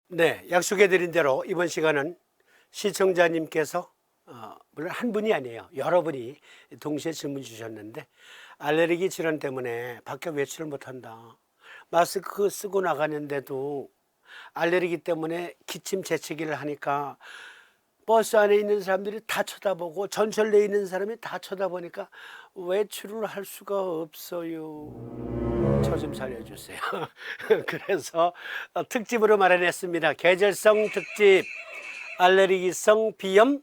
네, 약속해드린 대로 이번 시간은 시청자님께서 물론 한 분이 아니에요. 여러분이 동시에 질문 주셨는데 알레르기 질환 때문에 밖에 외출을 못한다. 마스크 쓰고 나가는데도 알레르기 때문에 기침 재채기를 하니까 버스 안에 있는 사람들이 다 쳐다보고 전철내에 있는 사람이 다 쳐다보니까 외출을 할 수가 없어요. 저 좀 살려주세요. 그래서 특집으로 마련했습니다. 계절성 특집 알레르기성 비염.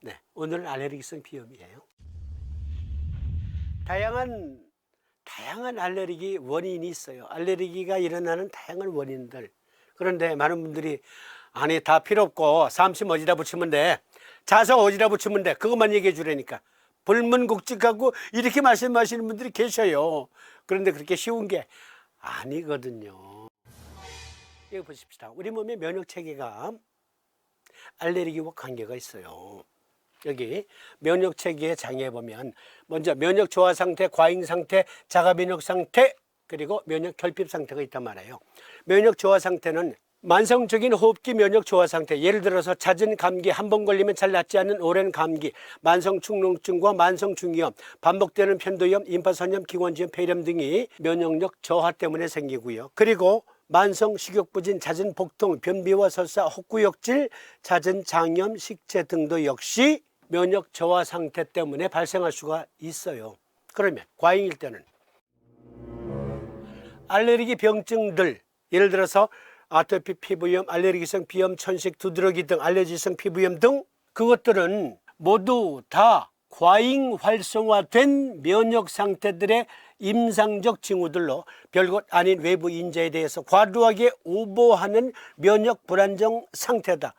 네, 오늘은 알레르기성 비염이에요. 다양한 알레르기 원인이 있어요. 알레르기가 일어나는 다양한 원인들. 그런데 많은 분들이 아니 다 필요 없고 삼심 어디다 붙이면 돼, 자석 어디다 붙이면 돼, 그것만 얘기해 주라니까 불문국직하고 이렇게 말씀하시는 분들이 계셔요. 그런데 그렇게 쉬운 게 아니거든요. 여기 보십시다. 우리 몸의 면역체계가 알레르기와 관계가 있어요. 여기 면역체계의 장에 보면 먼저 면역 저하 상태, 과잉 상태, 자가 면역 상태, 그리고 면역 결핍 상태가 있단 말이에요. 면역 저하 상태는 만성적인 호흡기 면역 저하 상태, 예를 들어서 잦은 감기, 한 번 걸리면 잘 낫지 않는 오랜 감기, 만성 축농증과 만성 중이염, 반복되는 편도염, 임파선염, 기관지염, 폐렴 등이 면역력 저하 때문에 생기고요. 그리고 만성 식욕부진, 잦은 복통, 변비와 설사, 헛구역질, 잦은 장염, 식체 등도 역시 면역 저하 상태 때문에 발생할 수가 있어요. 그러면 과잉일 때는 알레르기 병증들, 예를 들어서 아토피 피부염, 알레르기성 비염, 천식, 두드러기 등 알레르기성 피부염 등 그것들은 모두 다 과잉 활성화된 면역 상태들의 임상적 징후들로 별것 아닌 외부 인자에 대해서 과도하게 오버하는 면역 불안정 상태다.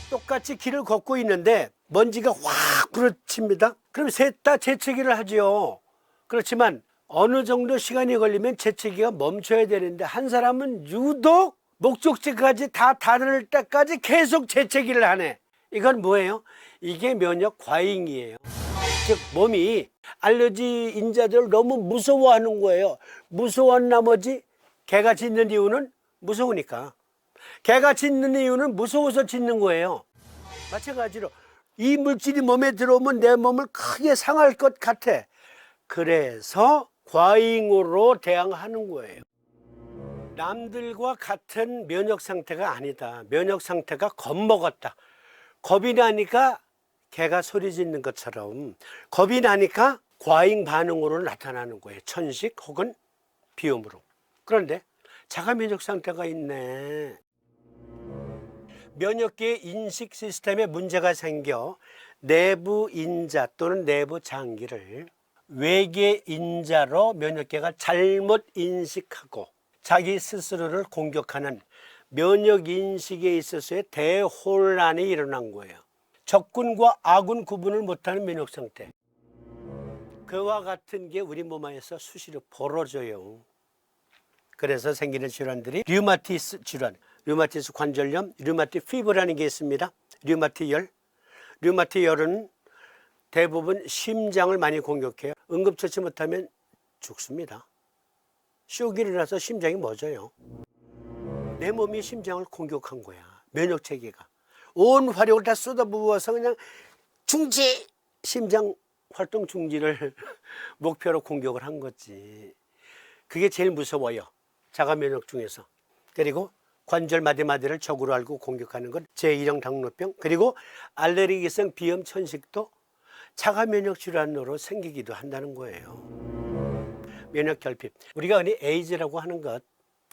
똑같이 길을 걷고 있는데 먼지가 확 부러칩니다. 그럼 셋 다 재채기를 하죠. 그렇지만 어느 정도 시간이 걸리면 재채기가 멈춰야 되는데 한 사람은 유독 목적지까지 다 다를 때까지 계속 재채기를 하네. 이건 뭐예요? 이게 면역 과잉이에요. 즉 몸이 알레르기 인자들을 너무 무서워하는 거예요. 무서워한 나머지 개가 짖는 이유는 무서우니까. 개가 짖는 이유는 무서워서 짖는 거예요. 마찬가지로 이 물질이 몸에 들어오면 내 몸을 크게 상할 것 같아. 그래서 과잉으로 대항하는 거예요. 남들과 같은 면역 상태가 아니다. 면역 상태가 겁먹었다. 겁이 나니까 개가 소리 짓는 것처럼 겁이 나니까 과잉 반응으로 나타나는 거예요. 천식 혹은 비염으로. 그런데 자가 면역 상태가 있네. 면역계의 인식 시스템에 문제가 생겨 내부 인자 또는 내부 장기를 외계 인자로 면역계가 잘못 인식하고 자기 스스로를 공격하는 면역 인식에 있어서의 대혼란이 일어난 거예요. 적군과 아군 구분을 못하는 면역 상태. 그와 같은 게 우리 몸 안에서 수시로 벌어져요. 그래서 생기는 질환들이 류마티스 질환, 류마티스 관절염, 류마티 피부라는 게 있습니다. 류마티열. 류마티열은 대부분 심장을 많이 공격해요. 응급처치 못하면 죽습니다. 쇼크가 일어나서 심장이 멎어요. 내 몸이 심장을 공격한 거야. 면역체계가 온 화력을 다 쏟아부어서 그냥 중지, 심장 활동 중지를 목표로 공격을 한 거지. 그게 제일 무서워요. 자가 면역 중에서. 그리고 관절 마디마디를 적으로 알고 공격하는 건 제1형 당뇨병, 그리고 알레르기성 비염 천식도 자가 면역 질환으로 생기기도 한다는 거예요. 면역 결핍, 우리가 흔히 에이즈라고 하는 것,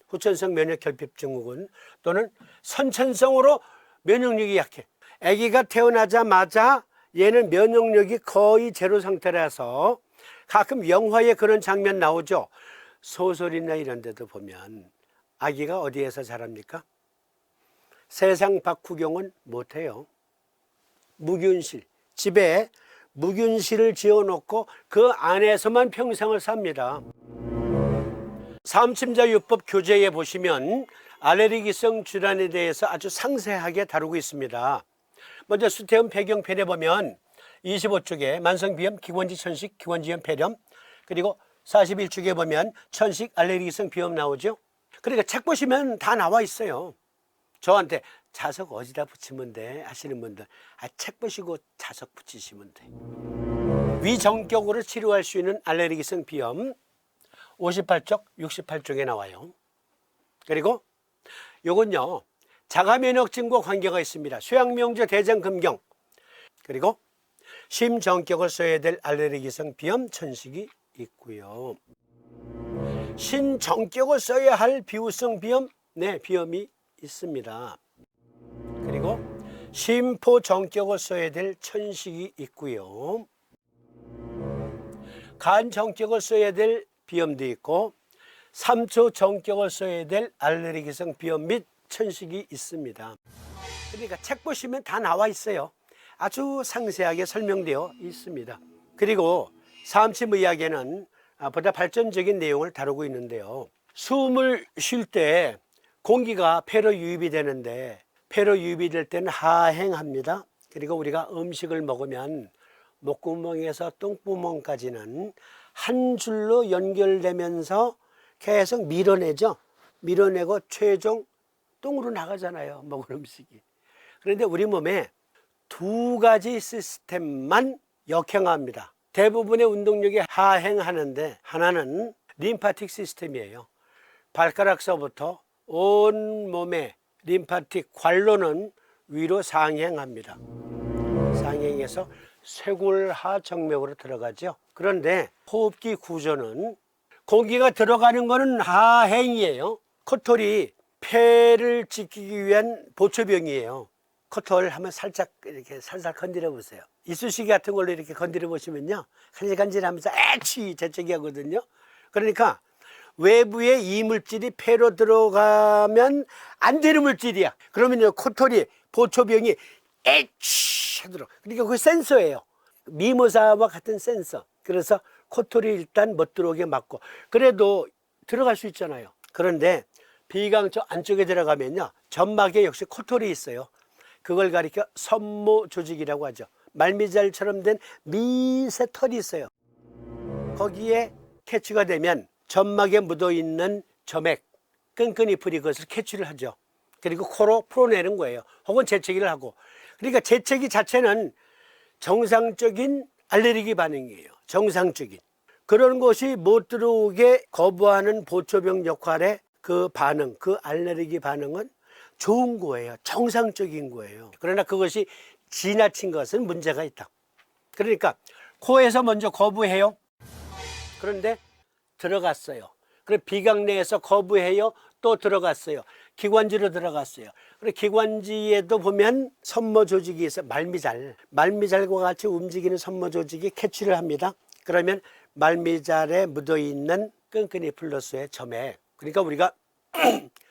후천성 면역 결핍 증후군 또는 선천성으로 면역력이 약해. 아기가 태어나자마자 얘는 면역력이 거의 제로 상태라서 가끔 영화에 그런 장면 나오죠. 소설이나 이런 데도 보면 아기가 어디에서 자랍니까? 세상 밖 구경은 못해요. 무균실, 집에 무균실을 지어놓고 그 안에서만 평생을 삽니다. 사음침자요법 교재에 보시면 알레르기성 질환에 대해서 아주 상세하게 다루고 있습니다. 먼저 수태음 배경편에 보면 25쪽에 만성비염, 기관지 천식, 기관지염 폐렴, 그리고 41쪽에 보면 천식 알레르기성 비염 나오죠. 그러니까 책 보시면 다 나와 있어요. 저한테 자석 어디다 붙이면 돼 하시는 분들, 책 보시고 자석 붙이시면 돼. 위정격으로 치료할 수 있는 알레르기성 비염 58쪽, 68쪽에 나와요. 그리고 요건요, 자가면역증과 관계가 있습니다. 쇠약명조, 대장금경, 그리고 심정격을 써야 될 알레르기성 비염 천식이 있고요. 신정격을 써야 할 비후성 비염, 네, 비염이 있습니다. 그리고 심포정격을 써야 될 천식이 있고요. 간정격을 써야 될 비염도 있고 3초 정격을 써야 될 알레르기성 비염 및 천식이 있습니다. 그러니까 책 보시면 다 나와 있어요. 아주 상세하게 설명되어 있습니다. 그리고 사암침의학에는 보다 발전적인 내용을 다루고 있는데요. 숨을 쉴 때 공기가 폐로 유입이 되는데 폐로 유입이 될 때는 하행합니다. 그리고 우리가 음식을 먹으면 목구멍에서 똥구멍까지는 한 줄로 연결되면서 계속 밀어내죠. 밀어내고 최종 똥으로 나가잖아요, 먹은 음식이. 그런데 우리 몸에 두 가지 시스템만 역행합니다. 대부분의 운동력이 하행하는데 하나는 림파틱 시스템이에요. 발가락서부터 온 몸의 림파틱 관로는 위로 상행합니다. 상행해서 쇄골하 정맥으로 들어가죠. 그런데 호흡기 구조는 공기가 들어가는 것은 하행이에요. 코털이 폐를 지키기 위한 보초병이에요. 코털 한번 살짝 이렇게 살살 건드려 보세요. 이쑤시개 같은 걸로 이렇게 건드려 보시면요, 간질간질하면서 애취 재채기 하거든요. 그러니까 외부의 이물질이 폐로 들어가면 안 되는 물질이야. 그러면요, 코털이 보초병이 애취 하도록. 그러니까 그게 센서예요. 미모사와 같은 센서. 그래서 코털이 일단 못 들어오게 막고, 그래도 들어갈 수 있잖아요. 그런데 비강처 안쪽에 들어가면요, 점막에 역시 코털이 있어요. 그걸 가리켜 섬모 조직이라고 하죠. 말미잘처럼 된 미세 털이 있어요. 거기에 캐치가 되면 점막에 묻어있는 점액, 끈끈이 풀이 그것을 캐치를 하죠. 그리고 코로 풀어내는 거예요. 혹은 재채기를 하고. 그러니까 재채기 자체는 정상적인 알레르기 반응이에요. 정상적인. 그런 것이 못 들어오게 거부하는 보초병 역할의 그 반응, 그 알레르기 반응은 좋은 거예요. 정상적인 거예요. 그러나 그것이 지나친 것은 문제가 있다. 그러니까 코에서 먼저 거부해요. 그런데 들어갔어요. 그리고 비강 내에서 거부해요. 또 들어갔어요. 기관지로 들어갔어요. 그리고 기관지에도 보면 섬모 조직이 있어요. 말미잘과 같이 움직이는 섬모 조직이 캐치를 합니다. 그러면 말미잘에 묻어있는 끈끈이 플러스의 점액, 그러니까 우리가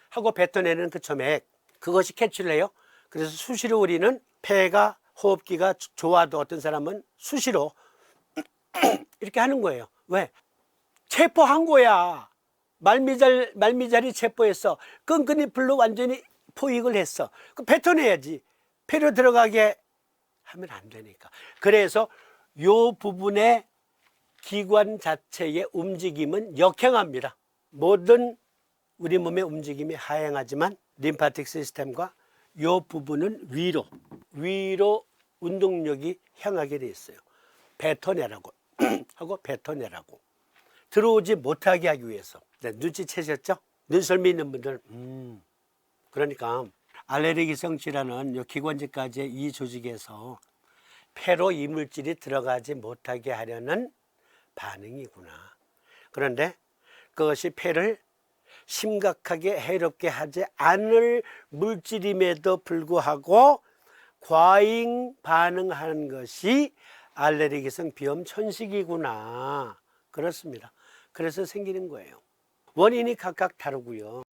하고 뱉어내는 그 점액, 그것이 캐치를 해요. 그래서 수시로 우리는 폐가 호흡기가 좋아도 어떤 사람은 수시로 이렇게 하는 거예요. 왜? 체포한 거야. 말미잘이 체포했어. 끈끈이 풀로 완전히 포획을 했어. 그 뱉어내야지. 폐로 들어가게 하면 안 되니까. 그래서 요 부분의 기관 자체의 움직임은 역행합니다. 모든 우리 몸의 움직임이 하행하지만 림파틱 시스템과 요 부분은 위로 운동력이 향하게 돼 있어요. 뱉어내라고 하고 뱉어내라고. 들어오지 못하게 하기 위해서. 네, 눈치채셨죠? 눈썰미 있는 분들은 그러니까 알레르기성 질환은 요 기관지까지의 이 조직에서 폐로 이물질이 들어가지 못하게 하려는 반응이구나. 그런데 그것이 폐를 심각하게 해롭게 하지 않을 물질임에도 불구하고 과잉 반응하는 것이 알레르기성 비염 천식이구나. 그렇습니다. 그래서 생기는 거예요. 원인이 각각 다르고요.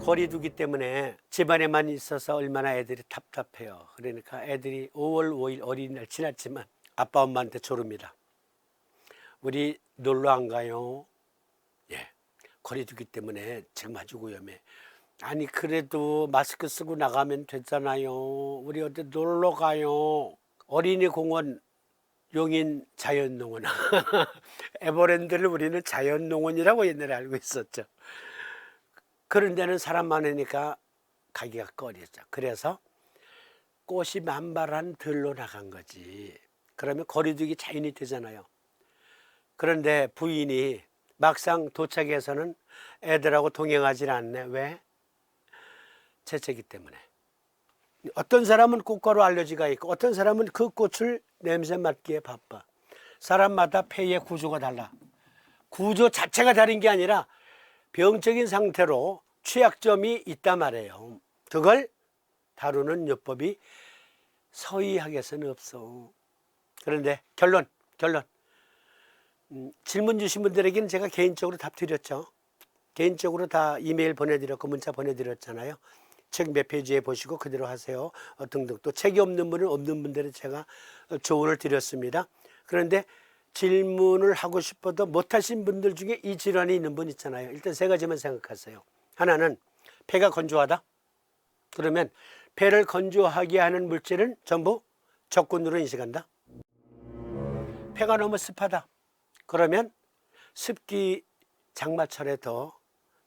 거리두기 때문에 집안에만 있어서 얼마나 애들이 답답해요. 그러니까 애들이 5월 5일 어린이날 지났지만 아빠 엄마한테 조릅니다. 우리 놀러 안 가요? 예, 거리두기 때문에 지금 아주 위험해. 아니 그래도 마스크 쓰고 나가면 되잖아요. 우리 어디 놀러 가요? 어린이 공원, 용인 자연농원. 에버랜드를 우리는 자연농원이라고 옛날에 알고 있었죠. 그런 데는 사람 많으니까 가기가 꺼려져. 그래서 꽃이 만발한 들로 나간 거지. 그러면 거리두기 자연이 되잖아요. 그런데 부인이 막상 도착해서는 애들하고 동행하지 않네. 왜? 재채기 때문에. 어떤 사람은 꽃가루 알러지가 있고 어떤 사람은 그 꽃을 냄새 맡기에 바빠. 사람마다 폐의 구조가 달라. 구조 자체가 다른 게 아니라 병적인 상태로 취약점이 있단 말이에요. 그걸 다루는 요법이 서의학에서는 없어. 그런데 결론. 질문 주신 분들에게는 제가 개인적으로 답 드렸죠. 개인적으로 다 이메일 보내드렸고 문자 보내드렸잖아요. 책 몇 페이지에 보시고 그대로 하세요 등등. 또 책이 없는 분은 없는 분들은 제가 조언을 드렸습니다. 그런데 질문을 하고 싶어도 못하신 분들 중에 이 질환이 있는 분 있잖아요. 일단 세 가지만 생각하세요. 하나는 폐가 건조하다. 그러면 폐를 건조하게 하는 물질은 전부 적군으로 인식한다. 폐가 너무 습하다. 그러면 습기 장마철에 더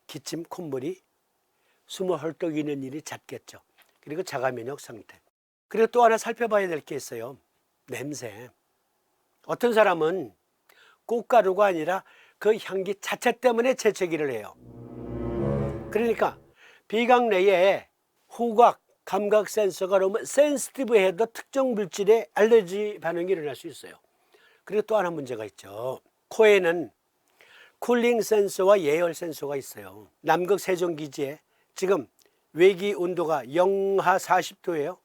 기침, 콧물이 숨을 헐떡이는 일이 잦겠죠. 그리고 자가 면역 상태. 그리고 또 하나 살펴봐야 될 게 있어요. 냄새. 어떤 사람은 꽃가루가 아니라 그 향기 자체 때문에 재채기를 해요. 그러니까 비강 내에 후각, 감각 센서가 너무 센시티브해도 특정 물질에 알레르기 반응이 일어날 수 있어요. 그리고 또 하나 문제가 있죠. 코에는 쿨링 센서와 예열 센서가 있어요. 남극 세종기지에 지금 외기 온도가 영하 40도예요.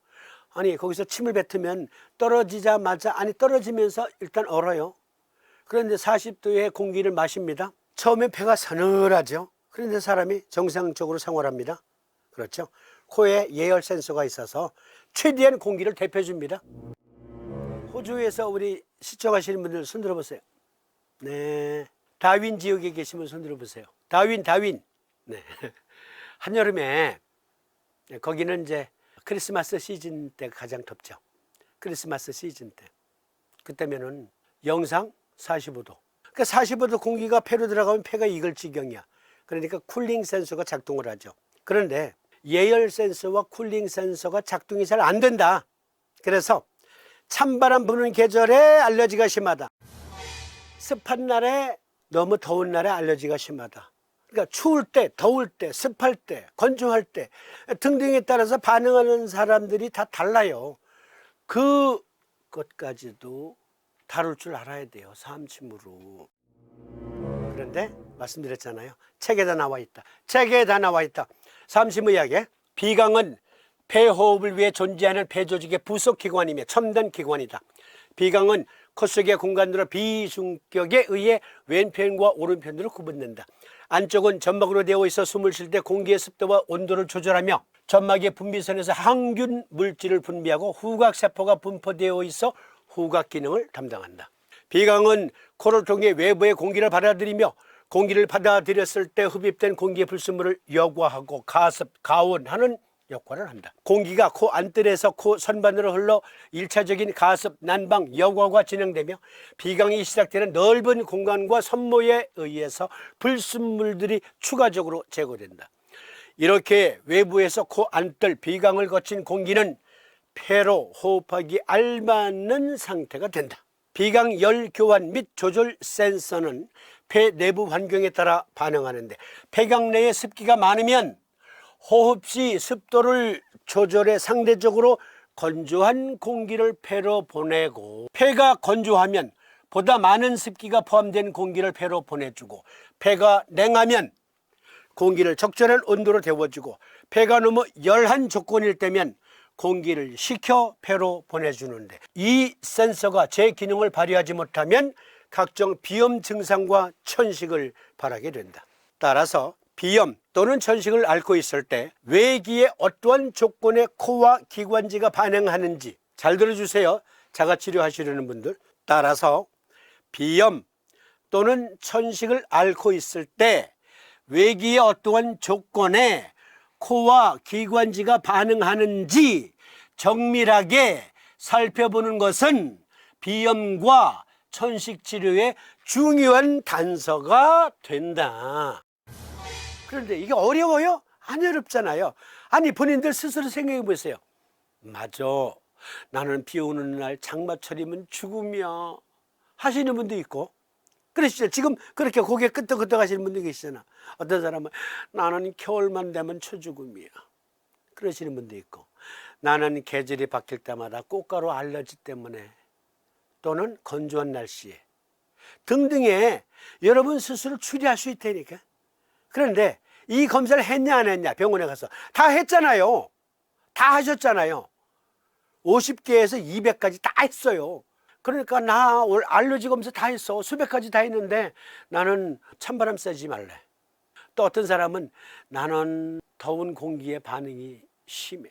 아니 거기서 침을 뱉으면 떨어지자마자 떨어지면서 일단 얼어요. 그런데 40도의 공기를 마십니다. 처음에 폐가 서늘하죠. 그런데 사람이 정상적으로 생활합니다. 그렇죠. 코에 예열 센서가 있어서 최대한 공기를 대표줍니다. 호주에서 우리 시청하시는 분들 손 들어보세요. 네. 다윈 지역에 계시면 손 들어보세요. 다윈. 네. 한여름에 거기는 이제 크리스마스 시즌 때 가장 덥죠. 크리스마스 시즌 때. 그때면은 영상 45도. 그러니까 45도 공기가 폐로 들어가면 폐가 익을 지경이야. 그러니까 쿨링 센서가 작동을 하죠. 그런데 예열 센서와 쿨링 센서가 작동이 잘 안 된다. 그래서 찬바람 부는 계절에 알러지가 심하다. 습한 날에 너무 더운 날에 알러지가 심하다. 그러니까 추울 때, 더울 때, 습할 때, 건조할 때 등등에 따라서 반응하는 사람들이 다 달라요. 그것까지도 다룰 줄 알아야 돼요. 사암침으로. 그런데 말씀드렸잖아요. 책에 다 나와 있다. 사암침의학에 비강은 폐호흡을 위해 존재하는 폐조직의 부속 기관이며 첨단 기관이다. 비강은 코 속의 공간으로 비중격에 의해 왼편과 오른편으로 구분된다. 안쪽은 점막으로 되어 있어 숨을 쉴 때 공기의 습도와 온도를 조절하며 점막의 분비선에서 항균 물질을 분비하고 후각세포가 분포되어 있어 후각 기능을 담당한다. 비강은 코를 통해 외부의 공기를 받아들이며 공기를 받아들였을 때 흡입된 공기의 불순물을 여과하고 가습, 가온하는 역할을 한다. 공기가 코 안뜰에서 코 선반으로 흘러 1차적인 가습, 난방, 여과가 진행되며 비강이 시작되는 넓은 공간과 선모에 의해서 불순물들이 추가적으로 제거된다. 이렇게 외부에서 코 안뜰 비강을 거친 공기는 폐로 호흡하기 알맞는 상태가 된다. 비강 열 교환 및 조절 센서는 폐 내부 환경에 따라 반응하는데 폐강 내에 습기가 많으면 호흡 시 습도를 조절해 상대적으로 건조한 공기를 폐로 보내고 폐가 건조하면 보다 많은 습기가 포함된 공기를 폐로 보내주고 폐가 냉하면 공기를 적절한 온도로 데워주고 폐가 너무 열한 조건일 때면 공기를 식혀 폐로 보내주는데 이 센서가 제 기능을 발휘하지 못하면 각종 비염 증상과 천식을 발하게 된다. 따라서 비염 또는 천식을 앓고 있을 때 외기에 어떠한 조건에 코와 기관지가 반응하는지 잘 들어주세요. 자가치료 하시려는 분들. 따라서 비염 또는 천식을 앓고 있을 때 외기에 어떠한 조건에 코와 기관지가 반응하는지 정밀하게 살펴보는 것은 비염과 천식 치료의 중요한 단서가 된다. 그런데 이게 어려워요? 안 어렵잖아요. 아니 본인들 스스로 생각해 보세요. 맞아. 나는 비 오는 날 장마철이면 죽음이야 하시는 분도 있고, 그러시죠. 지금 그렇게 고개 끄덕끄덕 하시는 분도 계시잖아. 어떤 사람은 나는 겨울만 되면 초죽음이야 그러시는 분도 있고, 나는 계절이 바뀔 때마다 꽃가루 알러지 때문에, 또는 건조한 날씨에 등등의 여러분 스스로 추리할 수 있다니까. 그런데 이 검사를 했냐 안 했냐, 병원에 가서 다 했잖아요. 다 하셨잖아요. 50개에서 200까지 다 했어요. 그러니까 나 알러지 검사 다 했어. 수백 가지 다 했는데 나는 찬바람 쐬지 말래. 또 어떤 사람은 나는 더운 공기에 반응이 심해.